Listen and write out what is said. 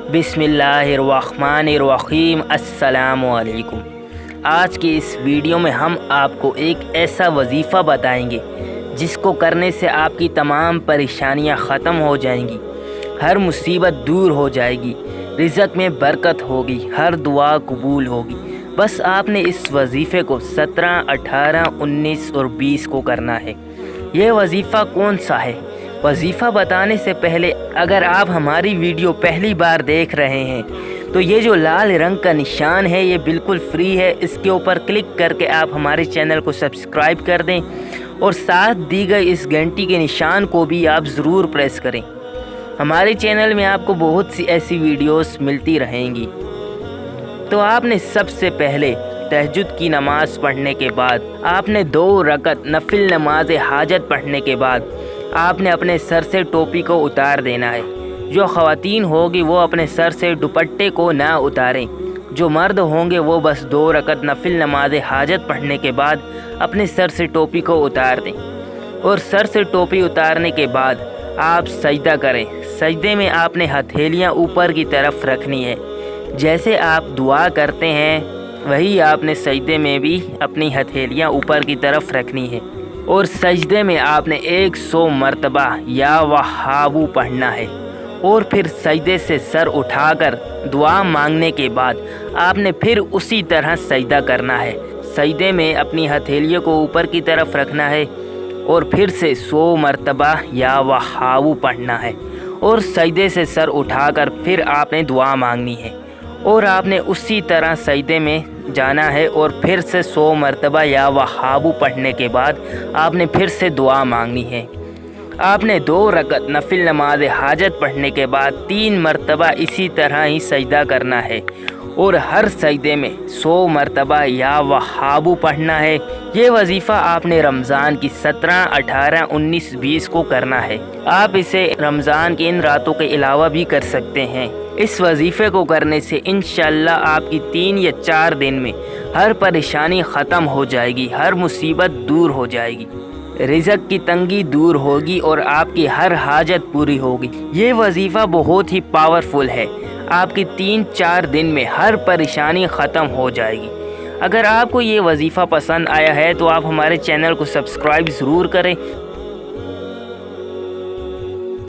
बिस्मिल्लाहिर्रहमानिर्रहीम। अस्सलाम वालेकुम। आज की इस वीडियो में हम आपको एक ऐसा वजीफ़ा बताएंगे जिसको करने से आपकी तमाम परेशानियां ख़त्म हो जाएंगी, हर मुसीबत दूर हो जाएगी, रिज़्क़ में बरकत होगी, हर दुआ कबूल होगी। बस आपने इस वजीफ़े को 17, 18, 19 और 20 को करना है। ये वजीफ़ा कौन सा है? वजीफ़ा बताने से पहले अगर आप हमारी वीडियो पहली बार देख रहे हैं तो ये जो लाल रंग का निशान है ये बिल्कुल फ्री है। इसके ऊपर क्लिक करके आप हमारे चैनल को सब्सक्राइब कर दें और साथ दी गई इस घंटी के निशान को भी आप ज़रूर प्रेस करें। हमारे चैनल में आपको बहुत सी ऐसी वीडियोस मिलती रहेंगी। तो आपने सबसे पहले तहज्जुद की नमाज़ पढ़ने के बाद आपने 2 रकत नफिल नमाज हाजत पढ़ने के बाद आपने अपने सर से टोपी को उतार देना है। जो ख़वातीन होगी वो अपने सर से दुपट्टे को ना उतारें। जो मर्द होंगे वो बस 2 रकत नफिल नमाज हाजत पढ़ने के बाद अपने सर से टोपी को उतार दें। और सर से टोपी उतारने के बाद आप सजदा करें। सजदे में आपने हथेलियाँ ऊपर की तरफ रखनी है। जैसे आप दुआ करते हैं वही आपने सजदे में भी अपनी हथेलियाँ ऊपर की तरफ रखनी है। और सजदे में आपने 100 मरतबा या वहाबू पढ़ना है। और फिर सजदे से सर उठाकर दुआ मांगने के बाद आपने फिर उसी तरह सजदा करना है। सजदे में अपनी हथेलियों को ऊपर की तरफ रखना है और फिर से 100 मरतबा या वहाबू पढ़ना है। और सजदे से सर उठाकर फिर आपने दुआ मांगनी है और आपने उसी तरह सजदे में जाना है। और फिर से 100 मरतबा या वहाबू पढ़ने के बाद आपने फिर से दुआ मांगनी है। आपने 2 रकत नफिल नमाज हाजत पढ़ने के बाद 3 मरतबा इसी तरह ही सजदा करना है और हर सजदे में 100 मरतबा या वहाबू पढ़ना है। ये वजीफ़ा आपने रमज़ान की 17, 18, 19, 20 को करना है। आप इसे रमज़ान की इन रातों के अलावा भी कर सकते हैं। इस वजीफ़े को करने से इंशाअल्लाह आपकी 3 या 4 दिन में हर परेशानी ख़त्म हो जाएगी, हर मुसीबत दूर हो जाएगी, रिज़्क़ की तंगी दूर होगी और आपकी हर हाजत पूरी होगी। ये वजीफ़ा बहुत ही पावरफुल है। आपकी 3-4 दिन में हर परेशानी ख़त्म हो जाएगी। अगर आपको ये वजीफ़ा पसंद आया है तो आप हमारे चैनल को सब्सक्राइब ज़रूर करें